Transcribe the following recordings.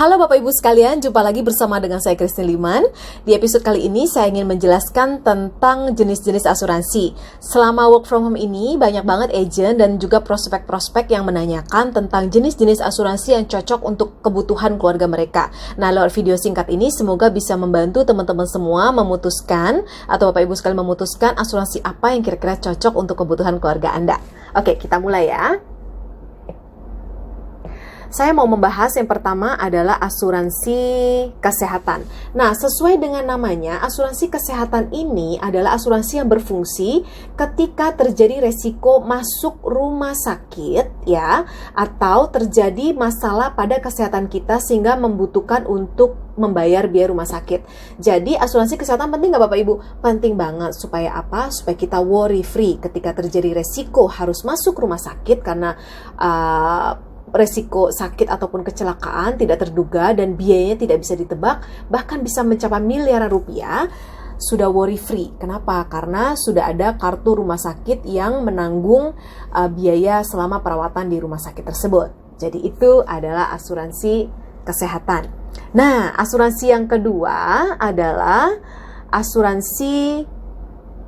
Halo Bapak Ibu sekalian, jumpa lagi bersama dengan saya Christine Liman. Di episode kali ini saya ingin menjelaskan tentang jenis-jenis asuransi. Selama work from home ini banyak banget agent dan juga prospek-prospek yang menanyakan tentang jenis-jenis asuransi yang cocok untuk kebutuhan keluarga mereka. Nah, lewat video singkat ini semoga bisa membantu teman-teman semua memutuskan atau Bapak Ibu sekalian memutuskan asuransi apa yang kira-kira cocok untuk kebutuhan keluarga Anda. Oke, kita mulai ya. Saya mau membahas yang pertama adalah asuransi kesehatan. Nah, sesuai dengan namanya, asuransi kesehatan ini adalah asuransi yang berfungsi ketika terjadi resiko masuk rumah sakit ya, atau terjadi masalah pada kesehatan kita sehingga membutuhkan untuk membayar biaya rumah sakit. Jadi asuransi kesehatan penting nggak Bapak Ibu? Penting banget. Supaya apa? Supaya kita worry free ketika terjadi resiko harus masuk rumah sakit karena resiko sakit ataupun kecelakaan tidak terduga dan biayanya tidak bisa ditebak, bahkan bisa mencapai miliaran rupiah, sudah worry free. Kenapa? Karena sudah ada kartu rumah sakit yang menanggung biaya selama perawatan di rumah sakit tersebut. Jadi itu adalah asuransi kesehatan. Nah, asuransi yang kedua adalah asuransi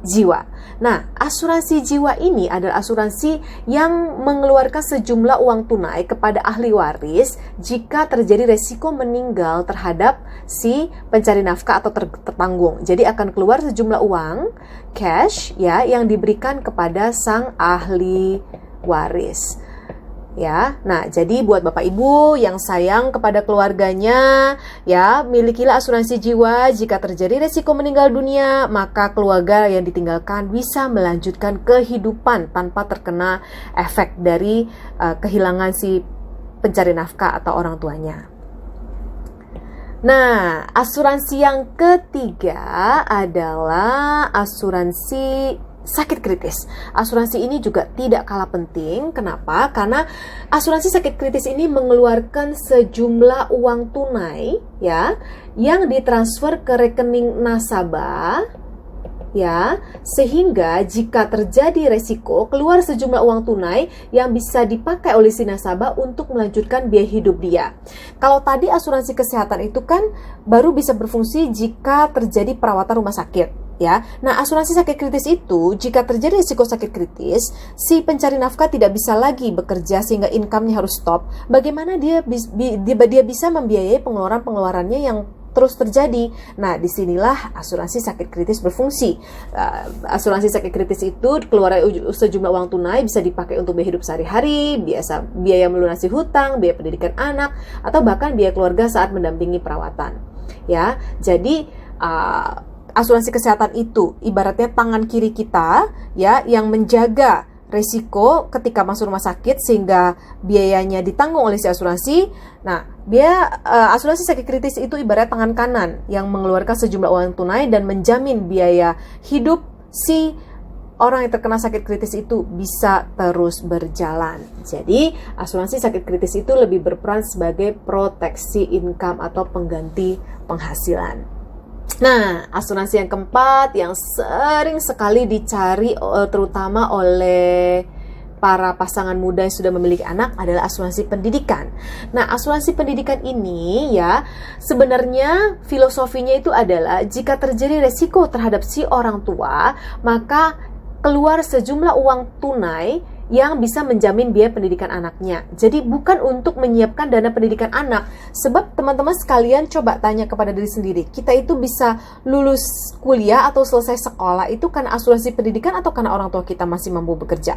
jiwa. Nah, asuransi jiwa ini adalah asuransi yang mengeluarkan sejumlah uang tunai kepada ahli waris jika terjadi resiko meninggal terhadap si pencari nafkah atau tertanggung. Jadi akan keluar sejumlah uang cash ya yang diberikan kepada sang ahli waris. Ya, nah jadi buat Bapak Ibu yang sayang kepada keluarganya, ya milikilah asuransi jiwa. Jika terjadi resiko meninggal dunia, maka keluarga yang ditinggalkan bisa melanjutkan kehidupan tanpa terkena efek dari kehilangan si pencari nafkah atau orang tuanya. Nah, asuransi yang ketiga adalah asuransi sakit kritis. Asuransi ini juga tidak kalah penting. Kenapa? Karena asuransi sakit kritis ini mengeluarkan sejumlah uang tunai ya yang ditransfer ke rekening nasabah ya, sehingga jika terjadi resiko keluar sejumlah uang tunai yang bisa dipakai oleh si nasabah untuk melanjutkan biaya hidup dia. Kalau tadi asuransi kesehatan itu kan baru bisa berfungsi jika terjadi perawatan rumah sakit. Ya, nah asuransi sakit kritis itu jika terjadi risiko sakit kritis, si pencari nafkah tidak bisa lagi bekerja sehingga income-nya harus stop. Bagaimana dia bisa membiayai pengeluaran-pengeluarannya yang terus terjadi? Nah, disinilah asuransi sakit kritis berfungsi. Asuransi sakit kritis itu keluar sejumlah uang tunai bisa dipakai untuk biaya hidup sehari-hari, biaya melunasi hutang, biaya pendidikan anak, atau bahkan biaya keluarga saat mendampingi perawatan. Ya, jadi asuransi kesehatan itu ibaratnya tangan kiri kita ya yang menjaga resiko ketika masuk rumah sakit sehingga biayanya ditanggung oleh si asuransi. Nah, asuransi sakit kritis itu ibarat tangan kanan yang mengeluarkan sejumlah uang tunai dan menjamin biaya hidup si orang yang terkena sakit kritis itu bisa terus berjalan. Jadi, asuransi sakit kritis itu lebih berperan sebagai proteksi income atau pengganti penghasilan. Nah, asuransi yang keempat yang sering sekali dicari terutama oleh para pasangan muda yang sudah memiliki anak adalah asuransi pendidikan. Nah, asuransi pendidikan ini ya sebenarnya filosofinya itu adalah jika terjadi resiko terhadap si orang tua, maka keluar sejumlah uang tunai yang bisa menjamin biaya pendidikan anaknya. Jadi bukan untuk menyiapkan dana pendidikan anak. Sebab teman-teman sekalian coba tanya kepada diri sendiri. Kita itu bisa lulus kuliah atau selesai sekolah itu karena asuransi pendidikan atau karena orang tua kita masih mampu bekerja?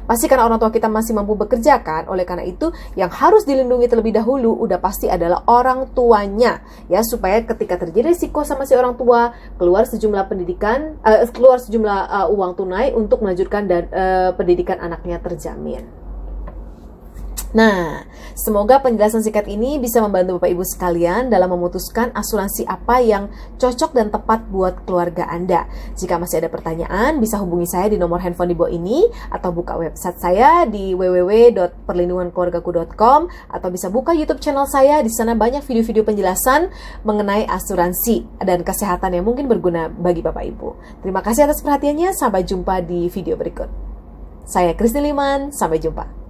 Pasti karena orang tua kita masih mampu bekerja kan. Oleh karena itu yang harus dilindungi terlebih dahulu udah pasti adalah orang tuanya ya, supaya ketika terjadi risiko sama si orang tua keluar sejumlah uang tunai untuk melanjutkan pendidikan anaknya terjamin. Nah, semoga penjelasan singkat ini bisa membantu Bapak Ibu sekalian dalam memutuskan asuransi apa yang cocok dan tepat buat keluarga Anda. Jika masih ada pertanyaan, bisa hubungi saya di nomor handphone di bawah ini atau buka website saya di www.perlindungankeluargaku.com atau bisa buka YouTube channel saya. Di sana banyak video-video penjelasan mengenai asuransi dan kesehatan yang mungkin berguna bagi Bapak Ibu. Terima kasih atas perhatiannya. Sampai jumpa di video berikut. Saya Christine Liman, sampai jumpa.